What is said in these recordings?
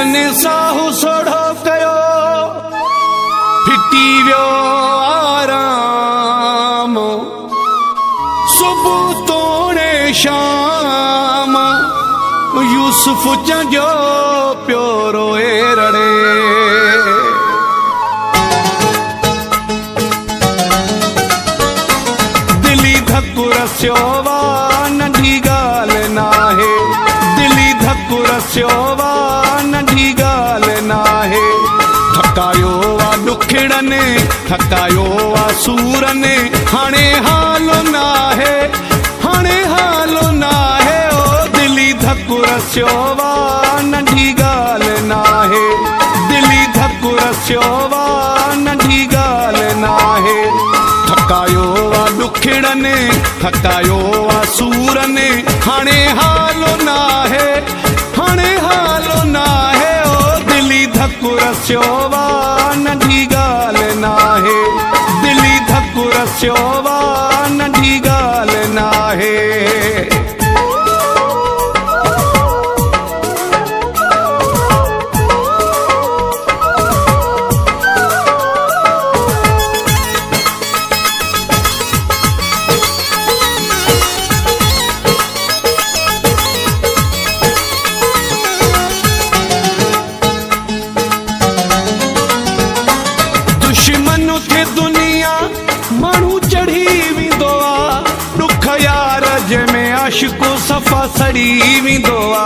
ने साहु सोढ़ो कयो फिटी वियो आराम सुबह तोड़े शाम यूसुफ जो प्यो रोए रड़े दिली धक रस्यो वा नंढी गाल नाहे दिली धक रस्यो वा नंढी गाल नाहे थकायो वा दुखड़ने थकायो वा सूरने हाणे हालो नाहे ओ दिली धक रस्यो वा नंढी गाल नाहे दिली धक रस्यो वा नंढी गाल नाहे थकायो वा दुखड़ने थकायो वा सूरने हाणे हालो नाहे ओ दिली धक रस्यो वा नंढी गाल नाहे दिली धक रस्यो वा नंढी गाल नाहे दुनिया मानू चढ़ी विंदो आ दुख यार जंहिंमें आशिको सफ़ा सड़ी विंदो आ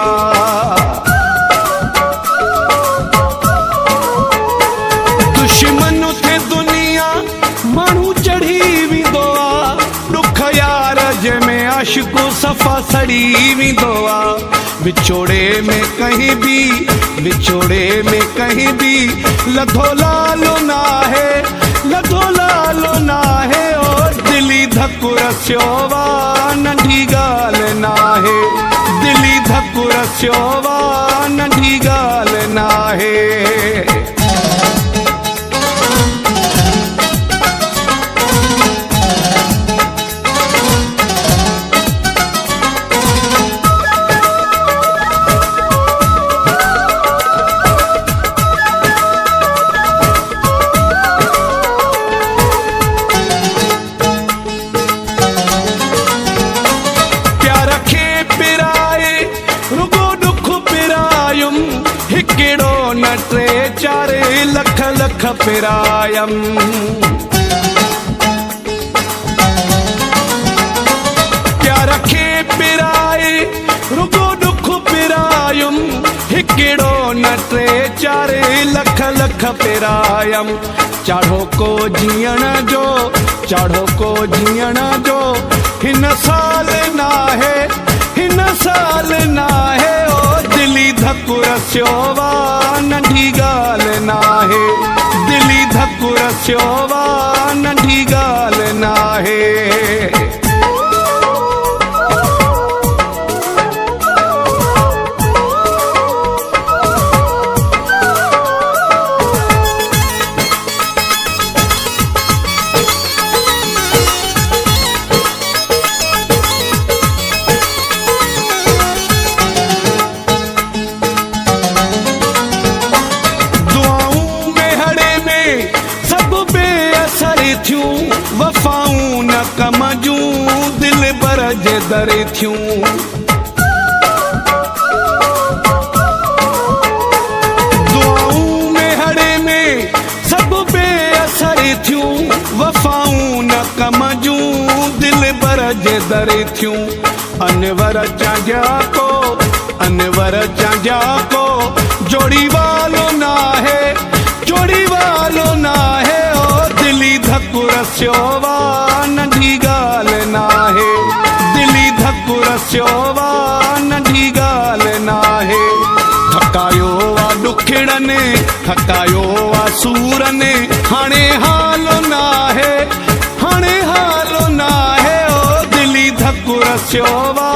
दुश्मन थे दुनिया मानू चढ़ी विंदो आ दुख यार जंहिंमें आशिको सफ़ा सड़ी विंदो आ विछोड़े में कहीं भी लधो लालो नाहे और दिली धक रस्यो वा नंढी गाल नाहे दिली धक रस्यो वा नंढी गाल नाहे हिकिड़ो न टे चारे लख लख पिरायम प्यार खे पिराए रुगो दुख पिरायुम हिकिड़ो न टे चारे लख लख पिरायम चाढ़ो को जीअण जो हिन साल नाहे ओ दिली धक रस्यो वा नंढी गाल नाहे दिली धक रस्यो वा नंढी गाल नाहे वफ़ाऊं न कम जूं दिल बर जे दरे थियूं दुआऊं में हड़े में सब बेअसर थियूं वफ़ाऊं न कम जूं दिल बर जे दरे थियूं अनवर चांजा को जोड़ी वालो नाहे ओ दिली धक रस्यो वा नंढी गाल नाहे दिली धक रस्यो वा नंढी गाल नाहे थकायो वा दुखड़ने थकायो वा सूरने हाणे हालो नाहे ओ दिली धक रस्यो वा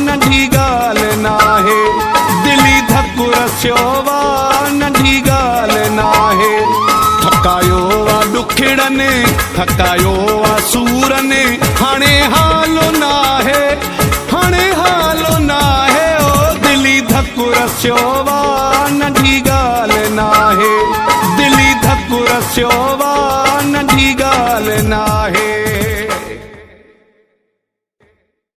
नंढी गाल नाहे दिली धक रस्यो वा नंढी गाल नाहे थकायो वा दुखड़ने थकायो वा सूरने हाणे हालो नाहे ओ दिली धक धकु रसियो वा नंढी ॻाल्हि नाहे, दिली धकु रसियो वा